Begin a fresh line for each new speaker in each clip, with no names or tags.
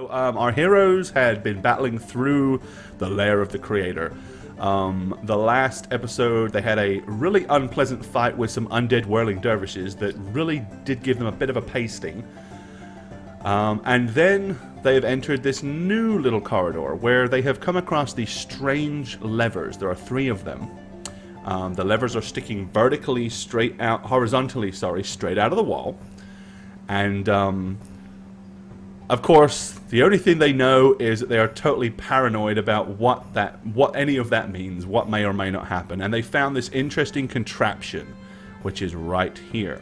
our heroes had been battling through the lair of the Creator. The last episode, they had a really unpleasant fight with some undead whirling dervishes that really did give them a bit of a pasting. And then they have entered this new little corridor where they have come across these strange levers. There are 3 of them. The levers are sticking horizontally, straight out of the wall. And, of course, the only thing they know is that they are totally paranoid about what any of that means, what may or may not happen. And they found this interesting contraption, which is right here.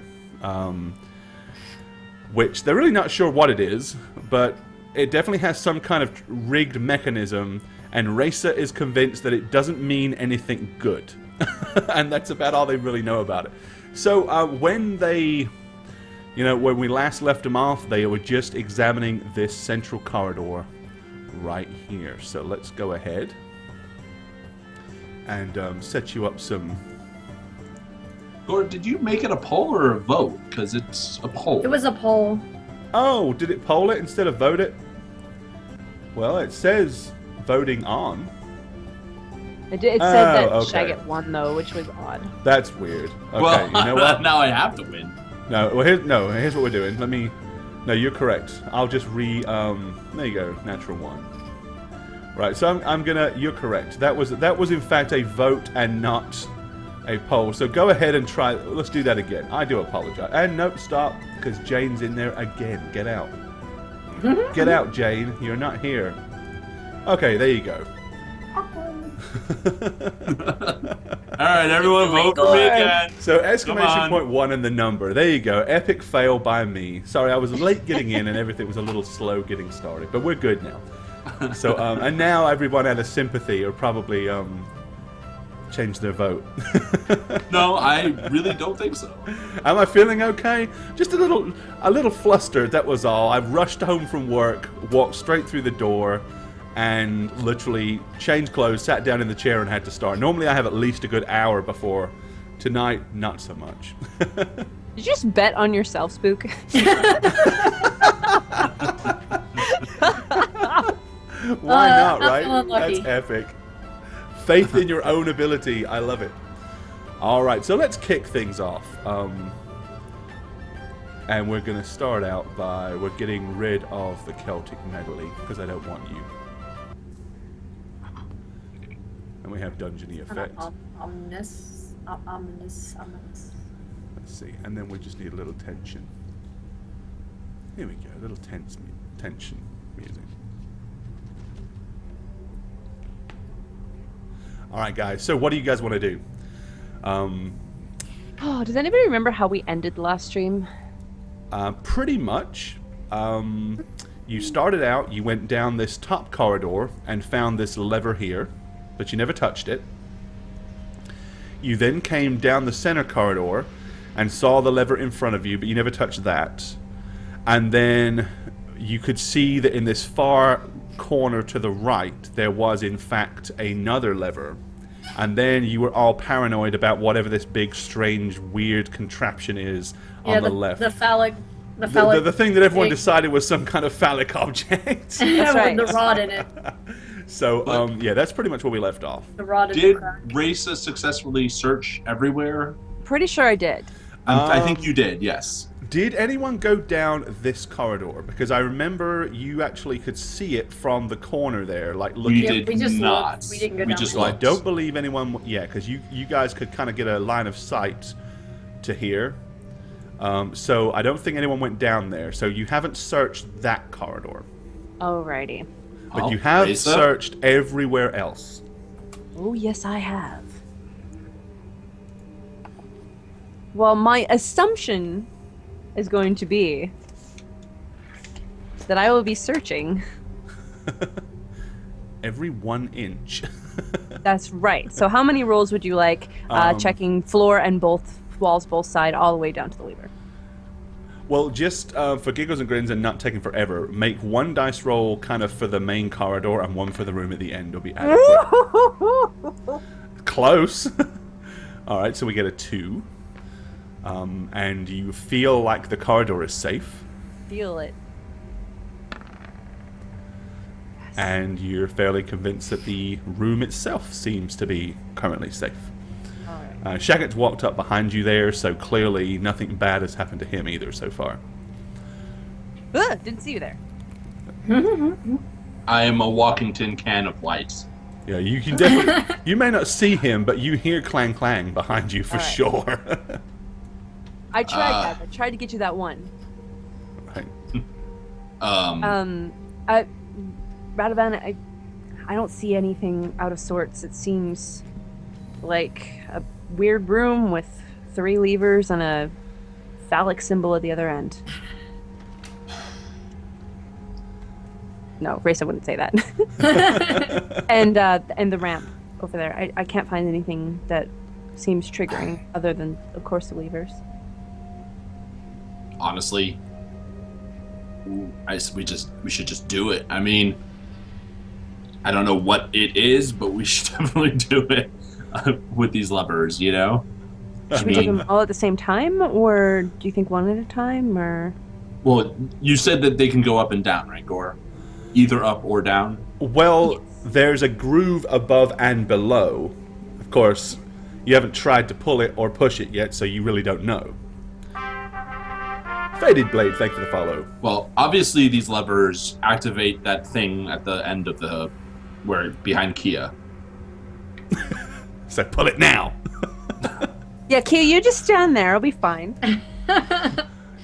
Which they're really not sure what it is, but it definitely has some kind of rigged mechanism, and Raisa is convinced that it doesn't mean anything good. And that's about all they really know about it. So when we last left them off, they were just examining this central corridor right here. So let's go ahead and set you up some...
Or did you make it a poll or a vote? Because it's a poll.
It was a poll.
Oh, did it poll it instead of vote it? Well, it says voting on.
It said that
okay.
Shagget won, though, which was odd.
That's weird. Okay,
well,
you know what?
Now I have to win.
No, well, here's what we're doing. No, you're correct. I'll just there you go, natural 1. Right, so you're correct. That was in fact a vote and not a poll. So go ahead and try, let's do that again. I do apologize. And nope, stop, because Jane's in there again. Get out. Get out, Jane. You're not here. Okay, there you go.
Alright, everyone vote for me again.
So exclamation point 1 and the number. There you go. Epic fail by me. Sorry, I was late getting in and everything was a little slow getting started. But we're good now. So, and now everyone out of sympathy are probably change their vote.
No, I really don't think so.
Am I feeling okay? Just a little flustered, that was all. I rushed home from work, walked straight through the door, and literally changed clothes, sat down in the chair, and had to start. Normally I have at least a good hour before. Tonight, not so much.
Did you just bet on yourself, Spook?
Why not, right?
Unlucky.
That's epic. Faith in your own ability. I love it. All right, so let's kick things off. And we're going to start out by we're getting rid of the Celtic medley because I don't want you. And we have dungeony effect.
Ominous.
Let's see, and then we just need a little tension. Here we go, a little tension music. All right, guys. So, what do you guys want to do?
Oh, does anybody remember how we ended the last stream?
Pretty much. You started out. You went down this top corridor and found this lever here, but you never touched it. You then came down the center corridor and saw the lever in front of you, but you never touched that. And then you could see that in this far corner to the right, there was in fact another lever. And then you were all paranoid about whatever this big, strange, weird contraption is on the left.
The phallic.
The thing that everyone decided was some kind of phallic object.
That's
right.
With the rod in it.
So, yeah, that's pretty much where we left off.
The rod in the
Did
crack.
Raisa successfully search everywhere?
Pretty sure I did.
I think you did, yes.
Did anyone go down this corridor? Because I remember you actually could see it from the corner there, like looking.
We did
we just
not.
looked. We didn't go
We
down
just
there.
So I
looked.
don't believe anyone. Yeah, because you guys could kind of get a line of sight to here. So I don't think anyone went down there. So you haven't searched that corridor,
Alrighty.
but
Oh,
you have
Raisa?
searched everywhere else.
Oh, yes, I have. Well, my assumption is going to be that I will be searching.
Every 1 inch.
That's right. So how many rolls would you like checking floor and both walls, both side, all the way down to the lever?
Well, just for giggles and grins and not taking forever, make 1 dice roll kind of for the main corridor and 1 for the room at the end will be adequate. Close. All right, so we get a 2. And you feel like the corridor is safe.
Feel it.
and you're fairly convinced that the room itself seems to be currently safe. Shaggett's walked up behind you there, so clearly nothing bad has happened to him either so far.
Ugh, didn't see you there.
I am a walking tin can of light.
Yeah, you can definitely. You may not see him, but you hear clang clang behind you for
All right.
sure.
I tried that. I tried to get you that one.
Right.
Radovan, I don't see anything out of sorts. It seems like a weird room with 3 levers and a phallic symbol at the other end. No, Race, I wouldn't say that. and the ramp over there. I can't find anything that seems triggering other than, of course, the levers.
Honestly, we should just do it. I mean, I don't know what it is, but we should definitely do it with these levers, you know?
Should we do them all at the same time, or do you think one at a time, or?
Well, you said that they can go up and down, right, Gore? Either up or down?
Well,
Yes.
there's a groove above and below. Of course, you haven't tried to pull it or push it yet, so you really don't know. Faded Blade, thank you for the follow.
Well, obviously these levers activate that thing at the end of the behind Kia.
So pull it now.
Yeah, Kia, you just stand there. I'll be fine.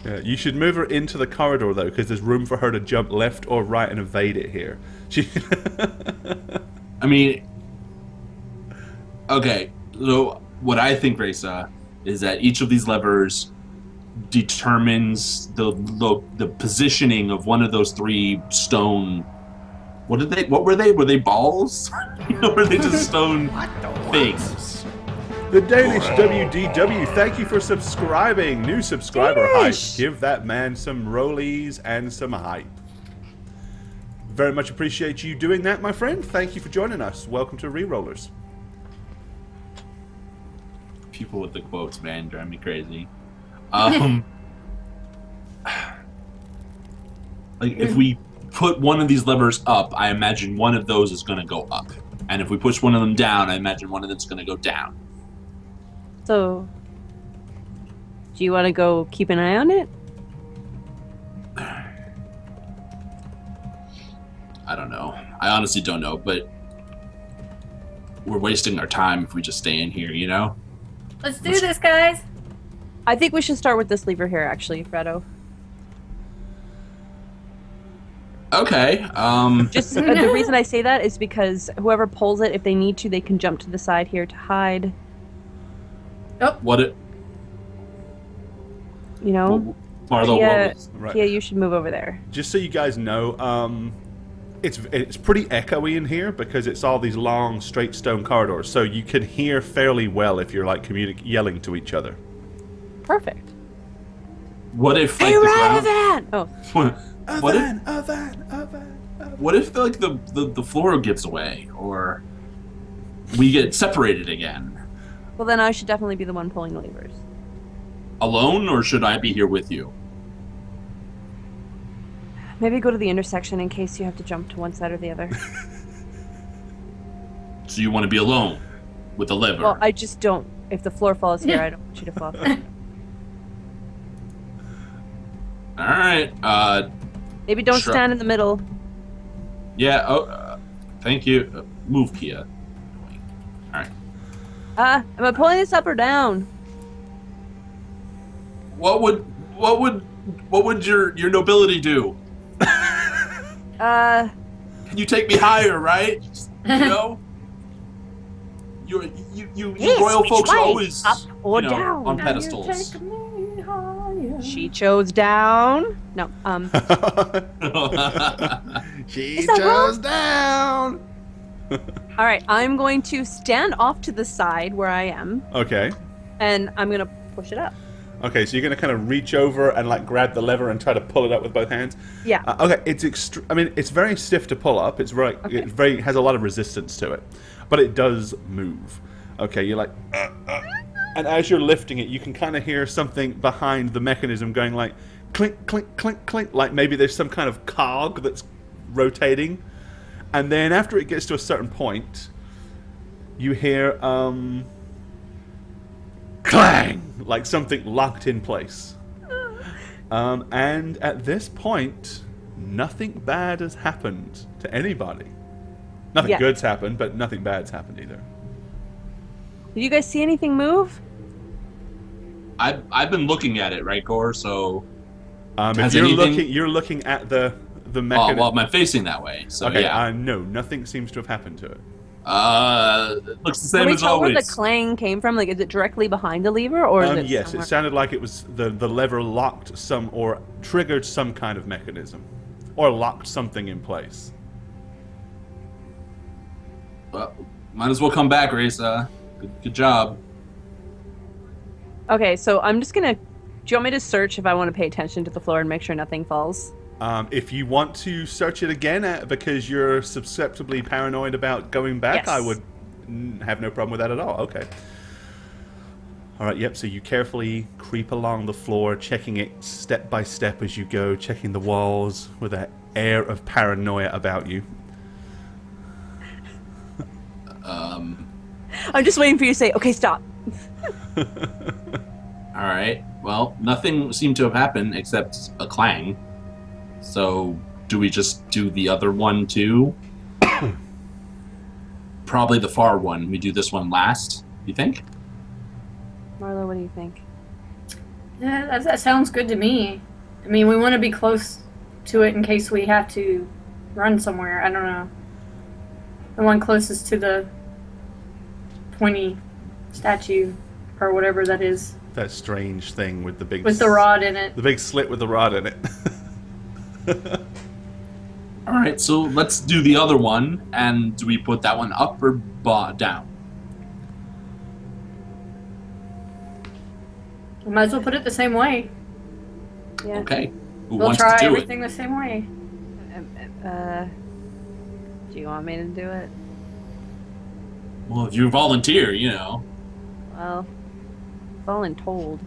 Yeah, you should move her into the corridor, though, because there's room for her to jump left or right and evade it here.
I mean, okay, so what I think, Reza, is that each of these levers determines the positioning of one of those 3 stone. What were they? Were they balls? Or were they just stone things?
The Danish WDW, thank you for subscribing. New subscriber
Danish.
hype. Give that man some rollies and some hype. Very much appreciate you doing that, my friend. Thank you for joining us. Welcome to Rerollers.
People with the quotes, man, drive me crazy. Like if we put one of these levers up, I imagine one of those is going to go up, and if we push one of them down, I imagine one of them's going to go down.
So, do you want to go keep an eye on it?
I don't know. I honestly don't know, but we're wasting our time if we just stay in here, you know?
Let's do this, guys.
I think we should start with this lever here, actually, Fredo.
Okay.
Just the reason I say that is because whoever pulls it, if they need to, they can jump to the side here to hide.
What it?
You know?
Marlo,
Kia,
what was?
Right.
Kia, you should move over there.
Just so you guys know, it's pretty echoey in here because it's all these long, straight stone corridors. So you can hear fairly well if you're like yelling to each other.
Perfect.
What if like
Hey,
the
Radovan! Oh,
ground? What if?
Avan.
What if like the floor gives away, or we get separated again?
well then I should definitely be the one pulling the levers.
Alone, or should I be here with you?
Maybe go to the intersection in case you have to jump to one side or the other.
So you want to be alone with the lever?
Well, I just don't. If the floor falls here, I don't want you to fall.
All right.
Maybe don't
Sure.
stand in the middle.
Yeah. Oh, thank you. Move, Kia. All right.
Am I pulling this up or down?
What would your nobility do? Can you take me higher, right? You know. You
Yes,
royal
which
folks are
way?
always
Up or
you know,
down?
on
Now
pedestals.
you take me higher.
She chose down. No.
She
Is that
chose down.
All right. I'm going to stand off to the side where I am,
Okay.
and I'm gonna push it up.
Okay, so you're gonna kind of reach over and like grab the lever and try to pull it up with both hands.
Yeah.
Okay, it's very stiff to pull up. It's very,
Okay.
it has a lot of resistance to it, but it does move. Okay, you're like, and as you're lifting it, you can kind of hear something behind the mechanism going like, clink, clink, clink, clink. Like maybe there's some kind of cog that's rotating, And then after it gets to a certain point, you hear clang, like something locked in place. And at this point, nothing bad has happened to anybody. Nothing good's happened, but nothing bad's happened either.
Did you guys see anything move?
I've been looking at it, right, Gore? So
If you're looking at the mechanism.
Well, I'm facing that way. So
okay,
yeah.
No, nothing seems to have happened to it.
It looks the same
Can we
as
tell
always.
where the clang came from? Like, is it directly behind the lever, or is it?
Yes,
somewhere?
it sounded like it was the lever locked some or triggered some kind of mechanism, or locked something in place.
Well, might as well come back, Risa. Good job.
Okay, so I'm just gonna. Do you want me to search if I want to pay attention to the floor and make sure nothing falls?
If you want to search it again because you're susceptibly paranoid about going back,
Yes.
I would have no problem with that at all. Okay. All right, yep, so you carefully creep along the floor, checking it step by step as you go, checking the walls with an air of paranoia about you.
I'm just waiting for you to say, okay, stop.
All right. Well, nothing seemed to have happened except a clang. So, do we just do the other one too? Probably the far one. We do this one last. You think?
Marlo, what do you think?
Yeah, that sounds good to me. I mean, we want to be close to it in case we have to run somewhere. I don't know. The one closest to the pointy statue, or whatever that is.
That strange thing with the big...
With the rod in it.
The big slit with the rod in it.
All right. So let's do the other one. And do we put that one up or down?
We might as well put it the same way.
Yeah.
Okay. Who
We'll
wants
try
to do
everything the same way.
Do you want me to do it?
it? Well, if you volunteer, you know.
Well, voluntold.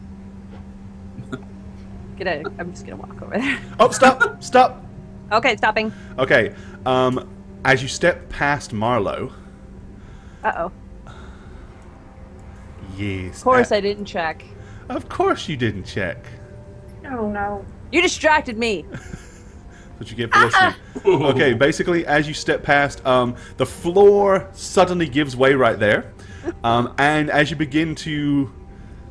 I'm just gonna walk over there.
Oh, stop! Stop!
Okay, stopping.
Okay, as you step past Marlo...
Uh-oh.
Yes.
Of course I didn't check.
Of course you didn't check.
Oh no.
You distracted me.
That's what you get for listening. Okay, basically, as you step past, the floor suddenly gives way right there. And as you begin to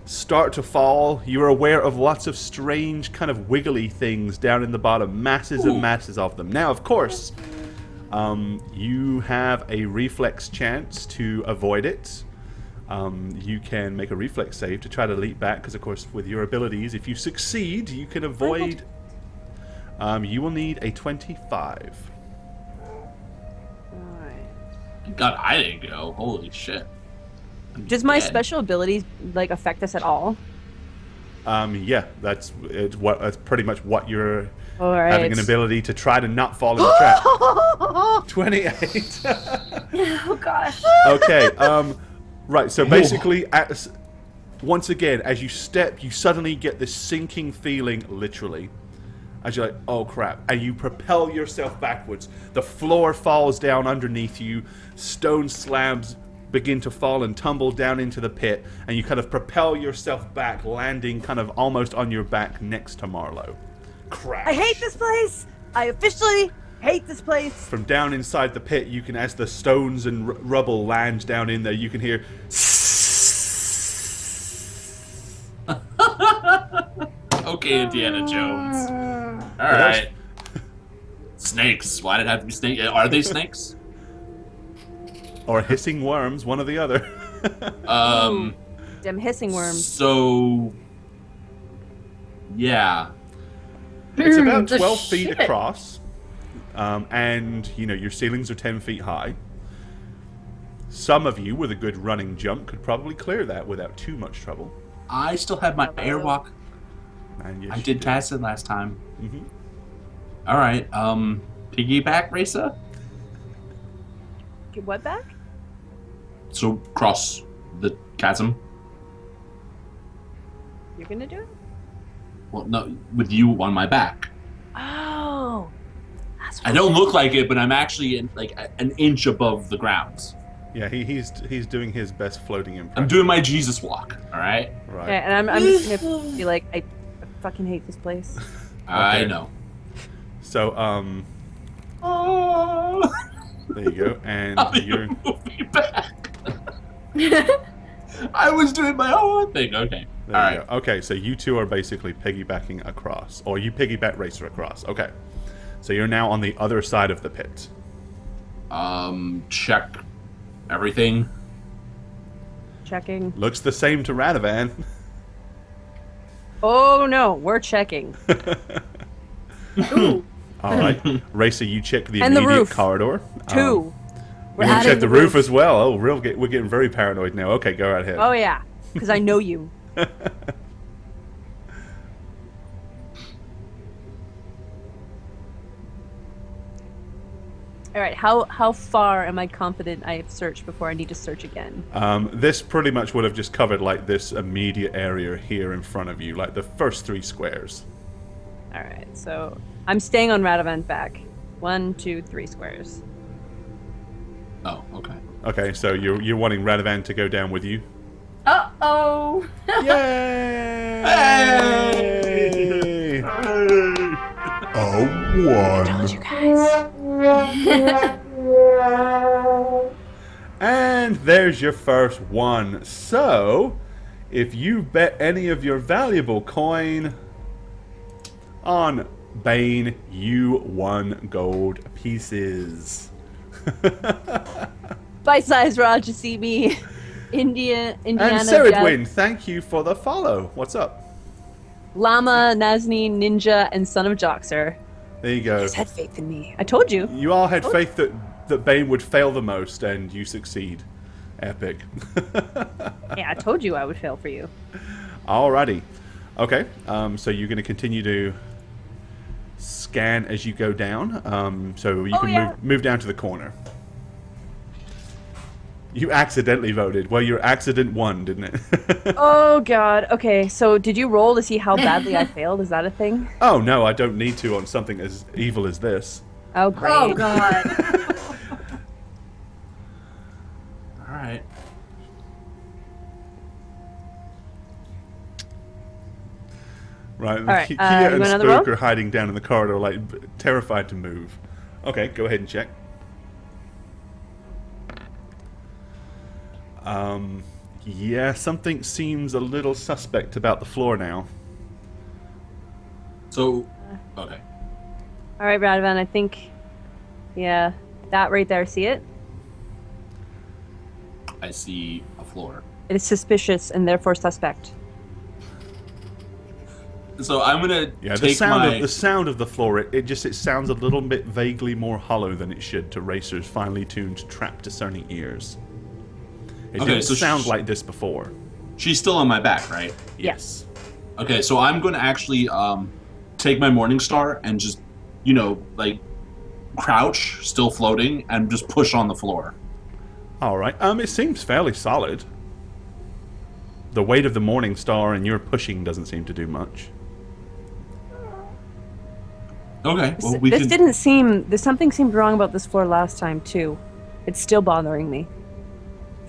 start to fall, you're aware of lots of strange, kind of wiggly things down in the bottom. Masses and masses of them. Now, of course, you have a reflex chance to avoid it. You can make a reflex save to try to leap back, because, of course, with your abilities, if you succeed, you can avoid... you will need a 25.
Alright.
God, I didn't go. Holy shit.
Does my
Dead.
special abilities, like, affect us at all?
Yeah, that's pretty much what you're
Alright.
having an ability to try to not fall in the trap. 28.
Oh gosh.
Okay, right, so basically, once again, as you step, you suddenly get this sinking feeling, literally, as you're like, oh crap, and you propel yourself backwards. The floor falls down underneath you, stone slabs begin to fall and tumble down into the pit, and you kind of propel yourself back, landing kind of almost on your back next to Marlo. Crash.
I hate this place! I officially hate this place!
From down inside the pit, you can, as the stones and rubble land down in there, you can hear...
Okay, Indiana Jones. All right. Snakes. Why did it have to be snakes? Are they snakes?
Or hissing worms, one or the other.
Them hissing worms.
So, yeah.
It's about
The
12 feet
shit.
across, and you know your ceilings are 10 feet high. Some of you with a good running jump could probably clear that without too much trouble.
I still have my airwalk.
And yes,
I
you
did
do.
cast it last time.
Mhm.
All right. Piggyback, Risa.
Get what back?
So cross the chasm.
You're gonna do it?
Well, no, with you on my back.
Oh.
I don't look like it, but I'm actually like an inch above the ground.
Yeah, he's doing his best floating impression.
I'm doing my Jesus walk. All right.
Right.
Yeah, and I'm just gonna be like, I fucking hate this place.
I
Okay.
know.
So there you go, and you're
Move me back. I was doing my own thing. Okay.
there.
All
You
right.
go. Okay, so you two are basically piggybacking across, or you piggyback Racer across. Okay, so you're now on the other side of the pit.
Check everything.
Checking.
Looks the same to Radovan.
Oh no, we're checking.
Ooh.
All right, Racer, you check the
And the
immediate
roof.
corridor.
2. We're
You can
adding
check the roof as well. Oh, we're getting very paranoid now. Okay, go right ahead.
Oh yeah, because I know you. All right, how far am I confident I have searched before I need to search again?
This pretty much would have just covered like this immediate area here in front of you, like the first 3 squares.
All right, so I'm staying on Radovan's back. 1, 2, 3 squares.
Oh, okay.
Okay, so you're wanting Radovan to go down with you?
Uh-oh.
Yay!
Hey!
A one.
You guys.
And there's your first one. So, if you bet any of your valuable coin on Bane, you won gold pieces.
Bite-sized Raj, you see me. Indiana.
And
Jeff,
Seridwin, thank you for the follow. What's up?
Llama, Nazni, Ninja, and Son of Joxer.
There you go.
Just had faith in me. I told you.
You all had faith that Bane would fail the most, and you succeed. Epic.
Yeah, I told you I would fail for you.
Alrighty. Okay, so you're going to continue to scan as you go down. So you can
yeah.
move down to the corner. You accidentally voted. Well, your accident won, didn't it?
Oh god. Okay, so did you roll to see how badly I failed? Is that a thing?
Oh, no, I don't need to on something as evil as this.
Oh great.
Oh, God.
All right.
Right,
right,
Kia
you
and
want another
Spook
roll?
are hiding down in the corridor, like, terrified to move. Okay, go ahead and check. Yeah, something seems a little suspect about the floor now.
So, okay.
All right, Radovan, I think yeah, that right there, see it?
I see a floor.
It is suspicious and therefore suspect.
So I'm gonna
Yeah, the
take
sound of the floor, it sounds a little bit vaguely more hollow than it should to Racer's finely tuned, trap discerning ears. It
Okay,
didn't
so
sound like this before.
She's still on my back, right?
Yes.
Okay, so I'm gonna actually take my Morning Star and just, like crouch, still floating, and just push on the floor.
All right. It seems fairly solid. The weight of the Morning Star and your pushing doesn't seem to do much.
Okay, well
There's something seemed wrong about this floor last time too. It's still bothering me.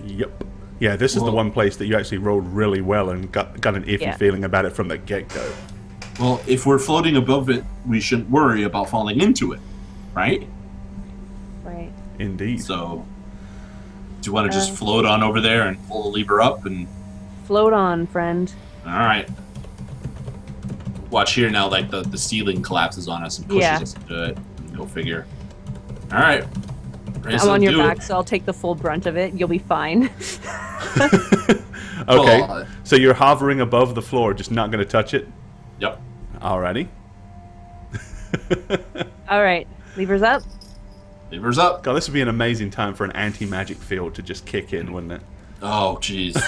Yep. Yeah, this is the
Well-
one place that you actually rolled really well and got an iffy
Yeah.
feeling about it from the get-go.
Well, if we're floating above it, we shouldn't worry about falling into it, right?
Right.
Indeed.
So, do you want to just float on over there and pull the lever up and?
Float on, friend.
All right. Watch here now, like the ceiling collapses on us and pushes
Yeah.
us into it. Go figure. All right.
I'm on your back, so I'll take the full brunt of it. You'll be fine.
Okay.
Well,
So you're hovering above the floor, just not going to touch it?
Yep.
Alrighty.
All right, levers up.
Levers up.
God, this would be an amazing time for an anti-magic field to just kick in, wouldn't it?
Oh, jeez.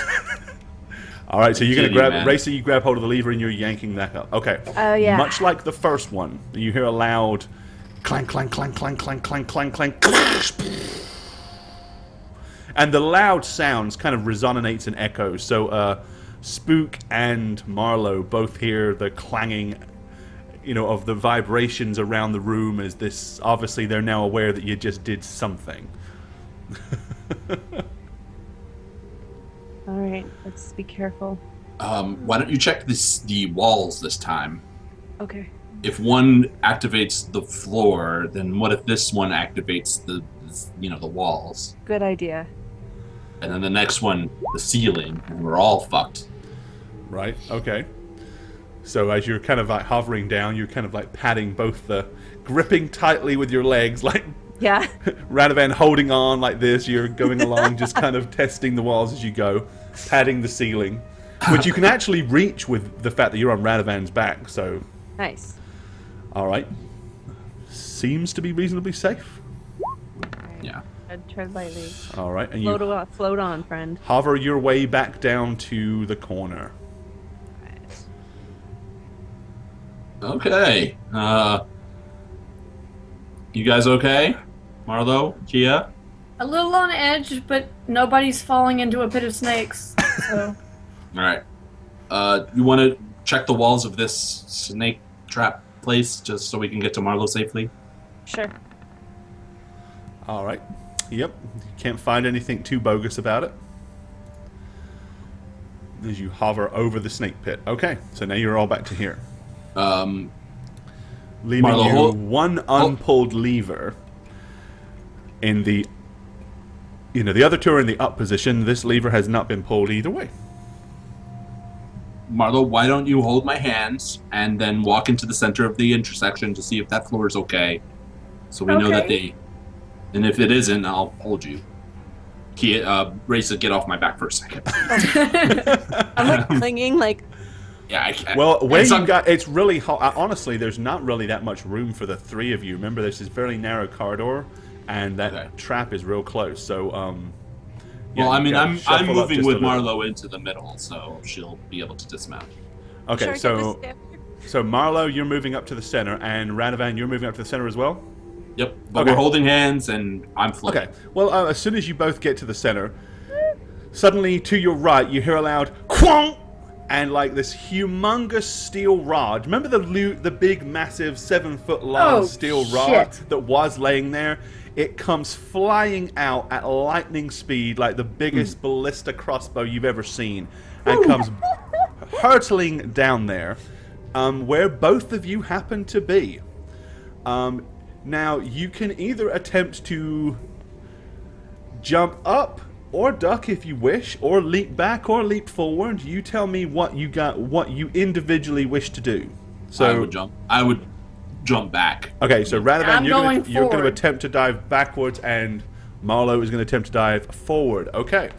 All right, so you're going to
kidding,
grab,
man.
Racer, you grab hold of the lever and you're yanking that up. Okay.
Oh, yeah.
Much like the first one, you hear a loud clang, clang, clang, clang, clang, clang, clang, clang, clash. And the loud sounds kind of resonates and echoes. So Spook and Marlowe both hear the clanging of the vibrations around the room as this. Obviously, they're now aware that you just did something.
All right, let's be careful.
Why don't you check the walls this time?
Okay.
If one activates the floor, then what if this one activates the walls?
Good idea.
And then the next one, the ceiling, and we're all fucked.
Right, okay. So as you're kind of like hovering down, you're kind of like patting gripping tightly with your legs, like
Yeah.
Radovan holding on like this. You're going along, just kind of testing the walls as you go, patting the ceiling, which you can actually reach with the fact that you're on Radovan's back. So,
Nice.
all right, seems to be reasonably safe.
Yeah.
Tread lightly.
All right, and you
Float on, friend.
hover your way back down to the corner.
Okay. You guys okay? Marlo, Kia?
A little on edge, but nobody's falling into a pit of snakes. So
All right. You want to check the walls of this snake trap place just so we can get to Marlo safely?
Sure.
All right. Yep. Can't find anything too bogus about it. As you hover over the snake pit. Okay, so now you're all back to here. Leaving
Marlo,
one unpulled lever in the... the other two are in the up position. This lever has not been pulled either way.
Marlo, why don't you hold my hands and then walk into the center of the intersection to see if that floor is okay. So we know that they... And if it isn't, I'll hold you. Kia, Raisa, get off my back for a second.
I'm like clinging, like...
Yeah, I can't.
Well, where you got... It's really hot. Honestly, there's not really that much room for the three of you. Remember, this is a fairly narrow corridor, and that trap is real close. So,
well, I mean, I'm moving with
Marlo
Marlo into the middle, so she'll be able to dismount.
Okay, so Marlo, you're moving up to the center, and Radovan, you're moving up to the center as well?
Yep, but we're holding hands, and I'm floating.
Okay, well, as soon as you both get to the center, suddenly to your right, you hear a loud quonk, and like this humongous steel rod. Remember the big, massive 7-foot long steel rod that was laying there? It comes flying out at lightning speed, like the biggest ballista crossbow you've ever seen, and comes hurtling down there, where both of you happen to be. Now, you can either attempt to jump up or duck if you wish, or leap back or leap forward. You tell me what you individually wish to do. So
I would jump back.
Okay, so Radovan, you're going to
forward.
attempt to dive backwards, and Marlo is going to attempt to dive forward. Okay.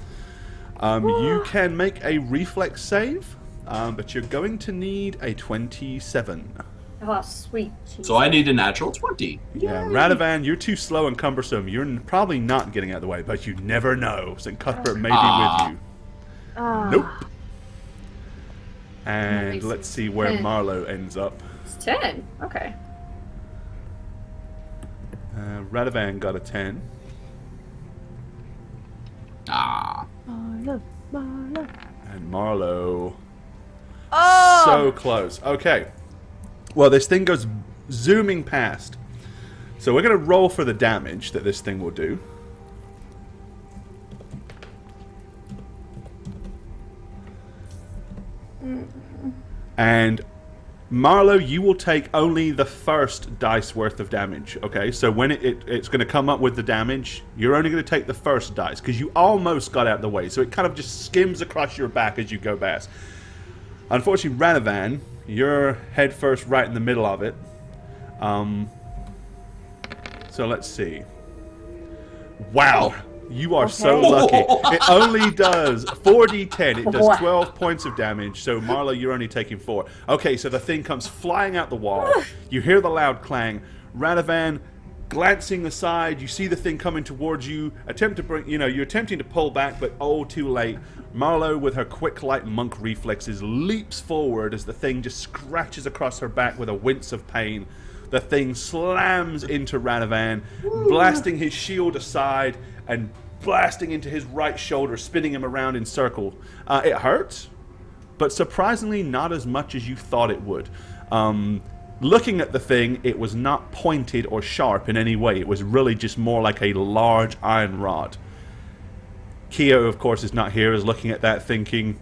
You can make a reflex save, but you're going to need a 27.
oh, sweet. Jesus.
So I need a natural 20.
Yeah, Radovan, you're too slow and cumbersome. You're probably not getting out of the way, but you never know. St. Cuthbert may be with you. Nope. And let's see where Marlo ends up.
It's 10. Okay.
Radovan got a 10.
Marlo.
And Marlo...
Oh!
So close. Okay. Well, this thing goes zooming past. So we're going to roll for the damage that this thing will do. And Marlo, you will take only the first dice worth of damage. Okay, so when it's going to come up with the damage, you're only going to take the first dice because you almost got out of the way. So it kind of just skims across your back as you go past. Unfortunately, Radovan, you're head first right in the middle of it. So let's see. Wow, you are so lucky. It only does 4d10. It does 12 points of damage. So Marlo, you're only taking 4. Okay, so the thing comes flying out the wall. You hear the loud clang. Radovan, glancing aside, you see the thing coming towards you. You're attempting to pull back, but too late. Marlo, with her quick, light monk reflexes, leaps forward as the thing just scratches across her back with a wince of pain. The thing slams into Radovan, blasting his shield aside and blasting into his right shoulder, spinning him around in circles. It hurts, but surprisingly not as much as you thought it would. looking at the thing, it was not pointed or sharp in any way. It was really just more like a large iron rod. Kia, of course, is not here, is looking at that thinking,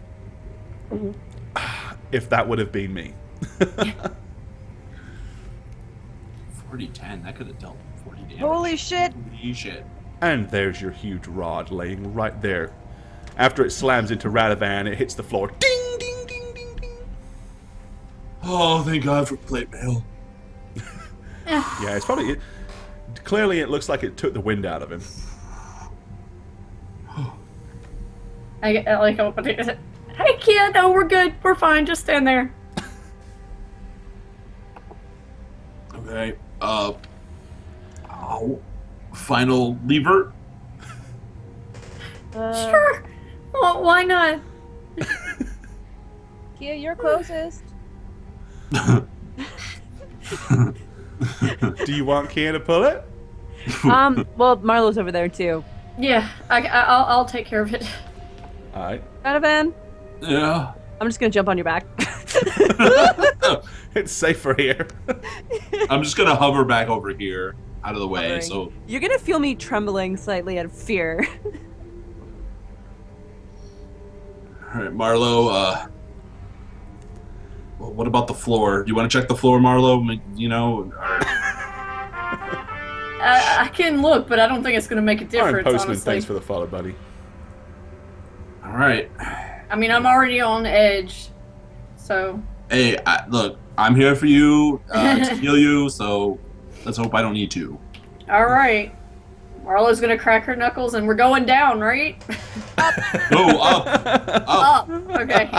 if that would have been me.
40-10, that could have dealt 40 damage.
Holy shit!
Holy shit.
And there's your huge rod laying right there. After it slams into Radovan, it hits the floor. Ding, ding, ding, ding, ding.
Oh, thank God for plate mail.
Yeah, it's probably... Clearly, it looks like it took the wind out of him.
I like open it. Hey, kid, no, we're good. We're fine. Just stand there.
Okay. Final lever.
Sure. Well, why not?
Kia, you're closest.
Do you want Kia to pull it?
Well, Marlo's over there too.
Yeah, I'll take care of it.
Alright.
Radovan,
Yeah.
I'm just gonna jump on your back.
It's safer here.
I'm just gonna hover back over here, out of the way.
Hovering.
So,
You're gonna feel me trembling slightly out of fear.
all right, Marlo. Well, what about the floor? Do you want to check the floor, Marlo? You know.
I can look, but I don't think it's going to make a
Alright,
difference,
Postman,
honestly.
thanks for the follow, buddy.
All right.
I mean, I'm already on edge, so...
Hey, look, I'm here for you to heal you. So, let's hope I don't need to.
Alright. Marlo's going to crack her knuckles, and we're going down, right?
Go up.
Up. Okay.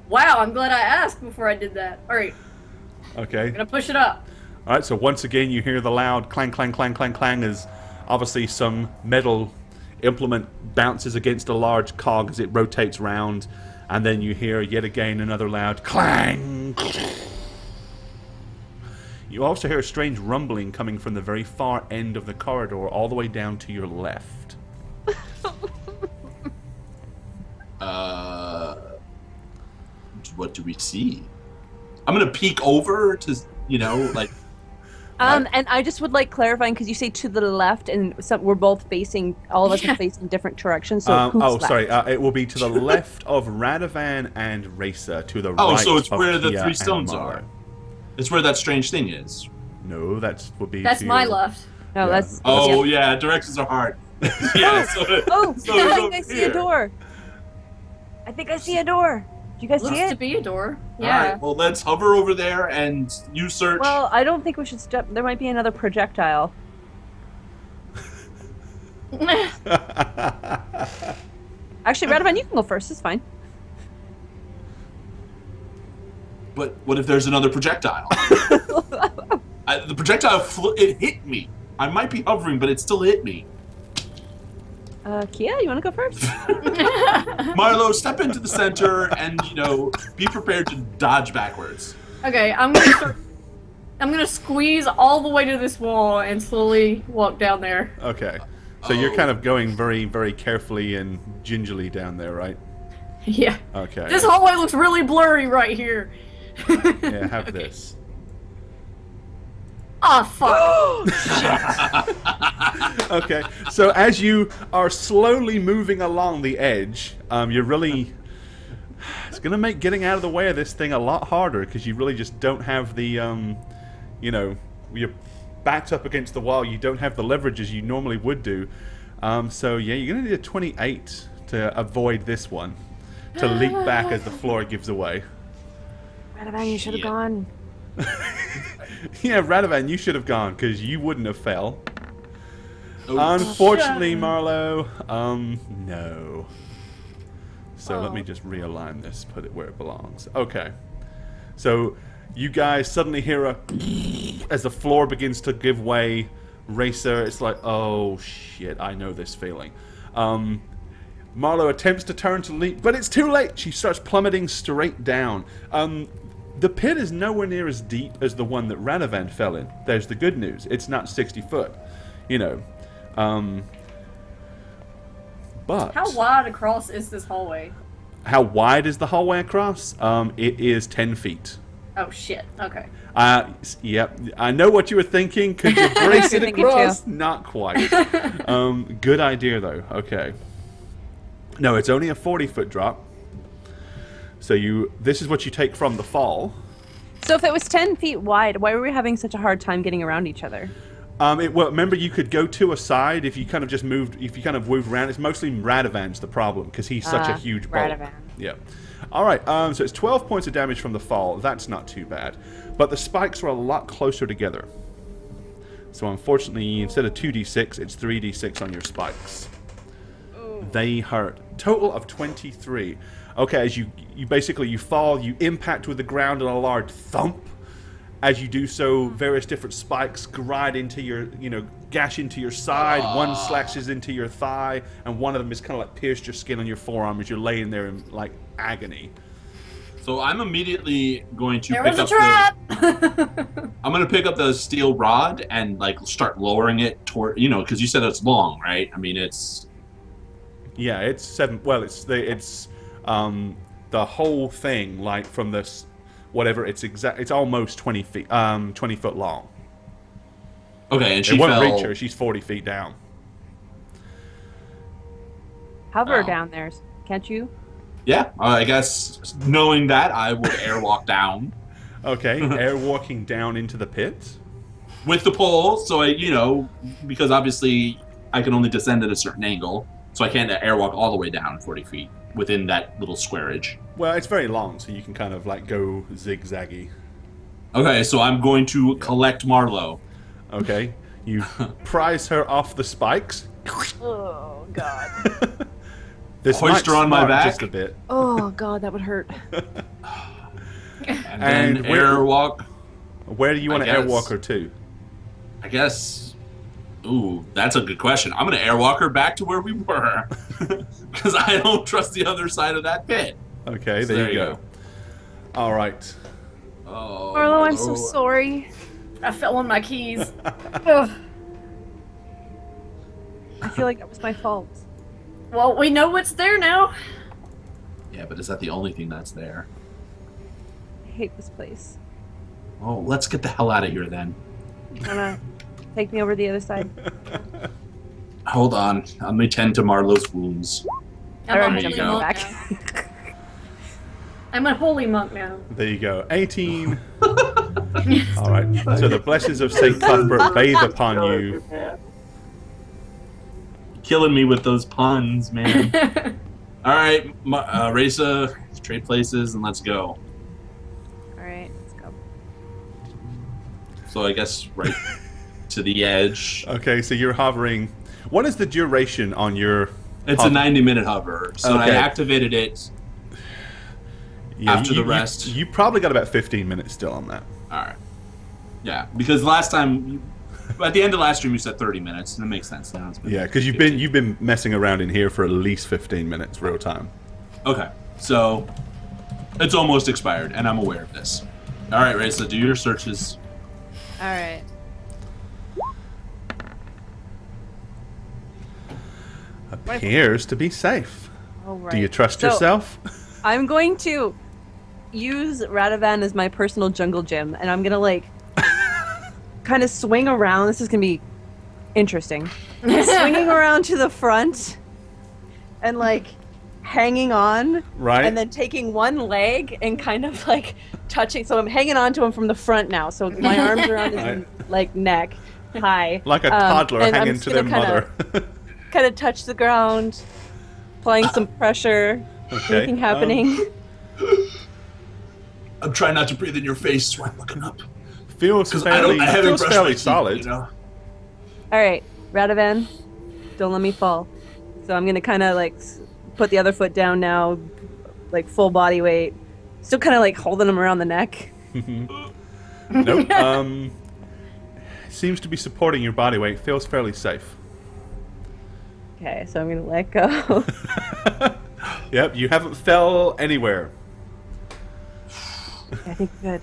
Wow, I'm glad I asked before I did that. Alright,
Okay.
I'm going to push it up.
Alright, so once again you hear the loud clang, clang, clang, clang, clang as obviously some metal implement bounces against a large cog as it rotates round, and then you hear yet again another loud clang. You also hear a strange rumbling coming from the very far end of the corridor all the way down to your left.
What do we see? I'm gonna peek over to, like.
And I just would like clarifying because you say to the left, and we're both facing. All of us are facing different directions. So who's left?
Sorry. It will be to the left of Radovan and Raisa. To the
Oh,
right.
so it's
of
where the
Kia
three
and
stones
Marlo.
are. It's where that strange thing is.
No, that would be.
That's
to
my
your-
left.
No,
Yeah.
that's.
Oh yeah, directions are hard. Yeah. So,
Oh,
so
I
it's
think
over
I see
here.
a door. I think I see a door. Do you guys
Looks
see
to
it?
be a door.
All
Yeah.
right. Well, let's hover over there and you search.
Well, I don't think we should step. There might be another projectile. Actually, Radovan, you can go first. It's fine.
But what if there's another projectile? The projectile, it hit me. I might be hovering, but it still hit me.
Kia, you want to go first?
Marlo, step into the center and, be prepared to dodge backwards.
Okay, I'm gonna squeeze all the way to this wall and slowly walk down there.
Okay. So you're kind of going very, very carefully and gingerly down there, right?
Yeah.
Okay.
This hallway looks really blurry right here.
Yeah, have this.
Oh fuck.
Okay. So as you are slowly moving along the edge, you're really... It's going to make getting out of the way of this thing a lot harder because you really just don't have the, you're backed up against the wall. You don't have the leverage as you normally would do. So, yeah, you're going to need a 28 to avoid this one. To leap back as the floor gives away.
Radovan, you should have gone.
Yeah, Radovan, you should have gone because you wouldn't have fell.
Oh,
Unfortunately, Marlo, no. So let
Oh.
me just realign this, put it where it belongs. Okay. So you guys suddenly hear a as the floor begins to give way. Racer, it's like, oh shit, I know this feeling. Marlo attempts to turn to leap, but it's too late. She starts plummeting straight down. The pit is nowhere near as deep as the one that Radovan fell in. There's the good news. It's not 60 foot. But
How wide across is this hallway?
how wide is the hallway across? It is 10 feet.
Oh shit. Okay.
Yep. I know what you were thinking. Could you brace it
thinking
across? Not quite. Good idea though. Okay. No, it's only a 40-foot drop. So this is what you take from the fall.
So if it was 10 feet wide, why were we having such a hard time getting around each other?
Well, remember you could go to a side if you kind of just moved. If you kind of moved around, it's mostly Radovan's the problem because he's such a huge bulk.
Radovan.
Yeah. All right. So it's 12 points of damage from the fall. That's not too bad, but the spikes are a lot closer together. So unfortunately, instead of 2d6, it's 3d6 on your spikes. Ooh. They hurt. Total of 23. Okay, as you basically fall, you impact with the ground and a large thump. As you do so, various different spikes gride into your, gash into your side. One slashes into your thigh, and one of them is kind of like pierced your skin on your forearm as you're laying there in like agony.
So I'm immediately going to
There
pick
was a
up
trap.
I'm going to pick up the steel rod and like start lowering it toward, because you said it's long, right? I mean, it's.
Yeah, it's 7. Well, it's the whole thing, like from this. Whatever, it's almost 20 feet, 20 foot long.
Okay, and she
it won't
fell.
reach her. She's 40 feet down.
Hover
Oh.
down there, can't you?
Yeah, I guess knowing that, I would airwalk down
Okay, air walking down into the pit.
with the pole. So because obviously I can only descend at a certain angle, so I can't airwalk all the way down 40 feet within that little squareage.
Well, it's very long, so you can kind of like go zigzaggy.
Okay, so I'm going to collect Marlowe.
Okay, you prise her off the spikes.
Oh god.
This
Hoist her on my
smart
back.
just a bit.
Oh god, that would hurt.
And
And
then
where-
airwalk.
Where do you want to
I guess.
airwalk her to?
I guess. Ooh, that's a good question. I'm going to airwalk her back to where we were. Because I don't trust the other side of that pit.
Okay,
So
there you go. All right.
Oh,
Marlo, I'm so
Marlo.
sorry.
I fell on my keys. Ugh.
I feel like that was my fault.
Well, we know what's there now.
Yeah, but is that the only thing that's there?
I hate this place.
Oh, let's get the hell out of here then.
Wanna take me over the other side?
Hold on. Let me tend to Marlowe's wounds.
I'm
Alright,
a
there
holy
you go.
monk now. I'm a holy monk now.
There you go. 18. All right. So the blessings of St. Cuthbert bathe upon you.
Killing me with those puns, man. All right, Reza, trade places and let's go.
Alright, let's go.
So I guess right to the edge.
Okay, so you're hovering. What is the duration on your...
It's a 90-minute hover. So I
Okay.
activated it.
Yeah,
After the rest.
You probably got about 15 minutes still on that.
All right. Yeah, because last time, at the end of last stream, you said 30 minutes, and it makes sense now. It's been
Yeah, because
15.
you've been messing around in here for at least 15 minutes real time.
Okay, so it's almost expired, and I'm aware of this. All right, Reza, do your searches.
Alright.
Appears to be safe.
Alright.
Do you trust
So,
yourself?
I'm going to use Radovan as my personal jungle gym, and I'm gonna like kind of swing around. This is gonna be interesting. Swinging around to the front and like hanging on,
Right.
and then taking one leg and kind of like touching. So I'm hanging on to him from the front now. So my arms are on his
Right.
like neck, high,
Like a toddler
and I'm
hanging
just
to their
gonna
mother.
Kind of touch the ground, applying some pressure.
Okay,
Anything happening?
I'm trying not to breathe in your face, so I'm looking up.
Feels
Because
fairly,
I haven't
feels
brushed
fairly
my teeth,
solid.
You know?
All right, Radovan, don't let me fall. So I'm gonna kind of like put the other foot down now, like full body weight. Still kind of like holding him around the neck.
Nope. Seems to be supporting your body weight. Feels fairly safe.
Okay, so I'm gonna let go.
Yep, you haven't fell anywhere.
I think we're good.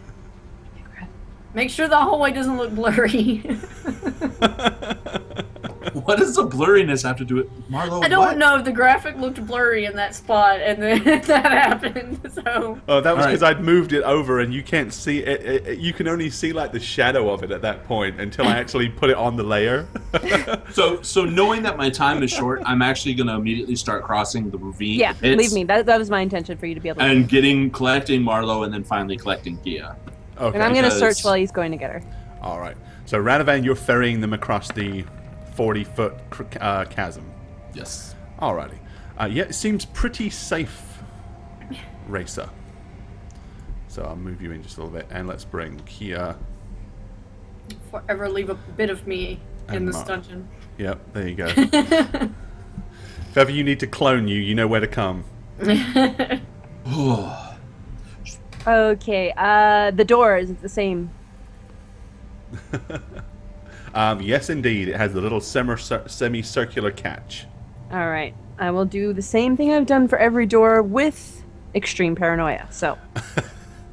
Make sure the hallway doesn't look blurry.
What does the blurriness have to do with Marlo?
I don't
what?
know. The graphic looked blurry in that spot, and then that happened. So
Oh, that was
All
because
right.
I'd moved it over, and you can't see it. You can only see like the shadow of it at that point until I actually put it on the layer.
So knowing that my time is short, I'm actually going to immediately start crossing the ravine.
Yeah,
pits,
believe me, that was my intention for you to be able to.
And collecting Marlo, and then finally collecting Kia.
Okay.
And I'm going to
because-
search while he's going to get her.
All right. So Radovan, you're ferrying them across the 40-foot chasm.
Yes.
Alrighty. Yeah, it seems pretty safe, Racer. So I'll move you in just a little bit, and let's bring Kia.
forever leave a bit of me in
And
this
Mark.
dungeon.
Yep, there you go. If ever you need to clone you, you know where to come.
Okay, the door is it the same?
Yes, indeed. It has a little semicircular catch.
All right, I will do the same thing I've done for every door with extreme paranoia. So,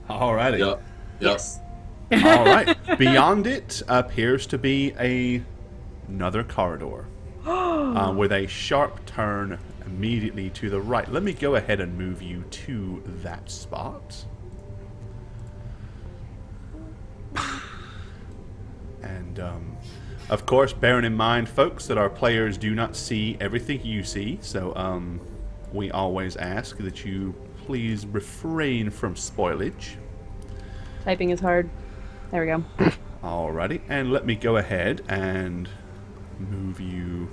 Alrighty.
Yep.
yes.
All right. Beyond it appears to be another corridor with a sharp turn immediately to the right. Let me go ahead and move you to that spot. And, of course, bearing in mind, folks, that our players do not see everything you see, so we always ask that you please refrain from spoilage.
Typing is hard. There we go.
Alrighty, and let me go ahead and move you.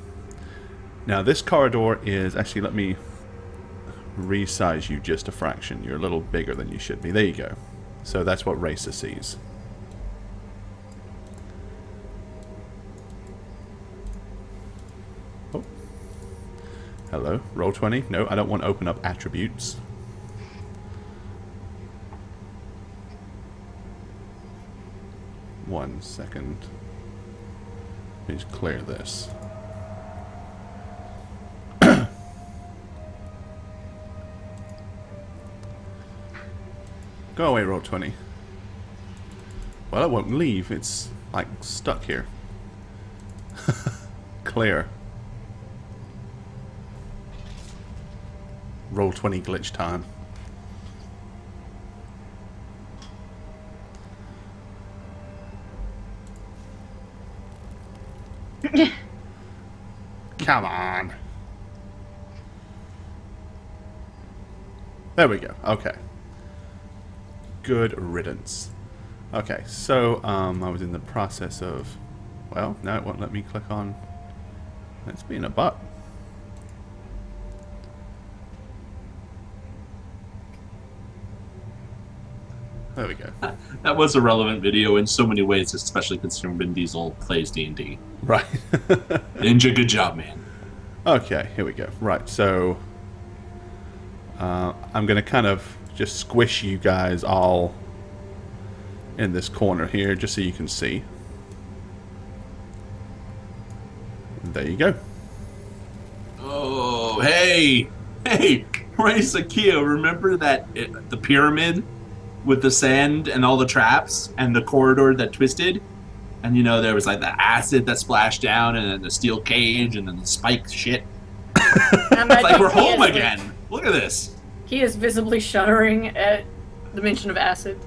Now, this corridor is actually, let me resize you just a fraction. You're a little bigger than you should be. There you go. So that's what Racer sees. Oh. Hello, roll 20. No, I don't want to open up attributes. One second. Let me just clear this. Go away, roll 20. Well, it won't leave. It's, like, stuck here. Clear. Roll 20 glitch time. Come on. There we go. Okay. Good riddance. Okay, so I was in the process of... Well, now it won't let me click on... It's being a butt. There we go.
That was a relevant video in so many ways, especially considering Vin Diesel plays D&D.
Right.
Ninja, good job, man.
Okay, here we go. Right, so... I'm going to kind of just squish you guys all in this corner here, just so you can see. There you go.
Oh, hey! Hey! Race Akia, remember the pyramid with the sand and all the traps and the corridor that twisted? And you know, there was like the acid that splashed down and then the steel cage and then the spiked shit.
It's
It's like we're home again. Look at this.
He is visibly shuddering at the mention of acid.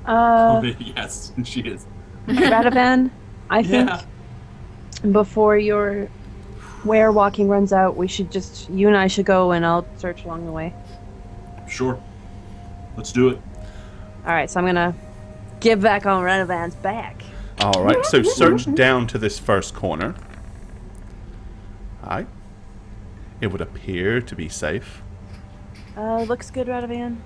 Yes, she is.
Radovan, I think
Yeah.
before your walking runs out, you and I should go and I'll search along the way.
Sure. Let's do it.
Alright, so I'm gonna get back on Radovan's back.
Alright, so search down to this first corner. Alright. It would appear to be safe.
Looks good, Radovan.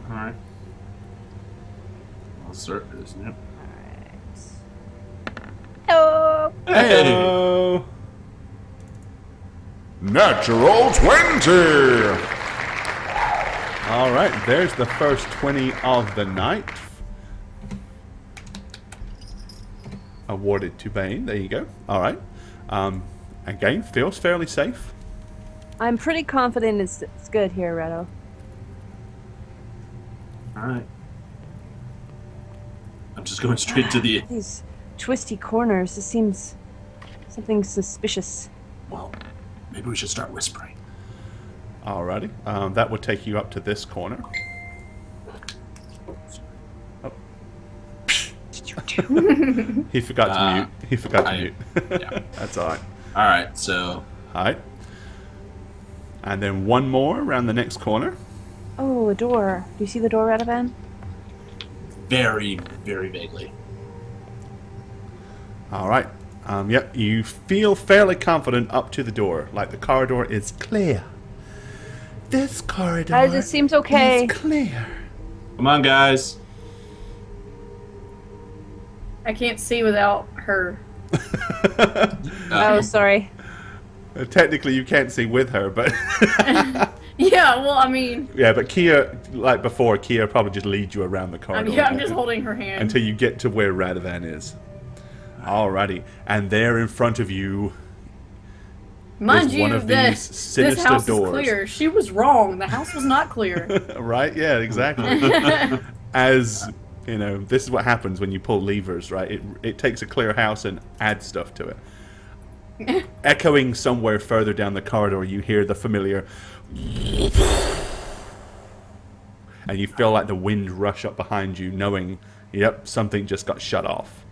Alright. I'll search this. Yep.
Oh!
Hey!
Hello.
Natural 20!
Alright, there's the first 20 of the night. Awarded to Bane. There you go. Alright. Again, feels fairly safe.
I'm pretty confident it's good here, Redo.
Alright. I'm just going straight to the.
These twisty corners. This seems something suspicious.
Well, maybe we should start whispering.
Alrighty. That would take you up to this corner. Oh. He forgot to mute. He forgot to mute.
Yeah.
That's alright.
All right, so
Alright. And then one more around the next corner.
Oh, a door. Do you see the door, Radavan?
very, very vaguely.
Alright. Yep, you feel fairly confident up to the door. Like the corridor is clear. This corridor
Guys, it seems okay.
is clear.
Come on, guys.
I can't see without her.
Oh, sorry.
Technically, you can't see with her, but
Yeah, well, I mean,
yeah. But Kia, like before, Kia probably just leads you around the corridor
I'm just holding her hand.
until you get to where Radavan is. Alrighty, and there in front of you
Mind
is
you,
one of these sinister
this house
doors.
is clear. She was wrong. The house was not clear.
Right? Yeah, exactly. As you know, this is what happens when you pull levers, right? It takes a clear house and adds stuff to it. Echoing somewhere further down the corridor, you hear the familiar, and you feel like the wind rush up behind you, knowing, yep, something just got shut off.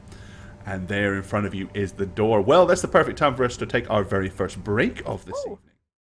And there in front of you is the door. Well, that's the perfect time for us to take our very first break of this evening.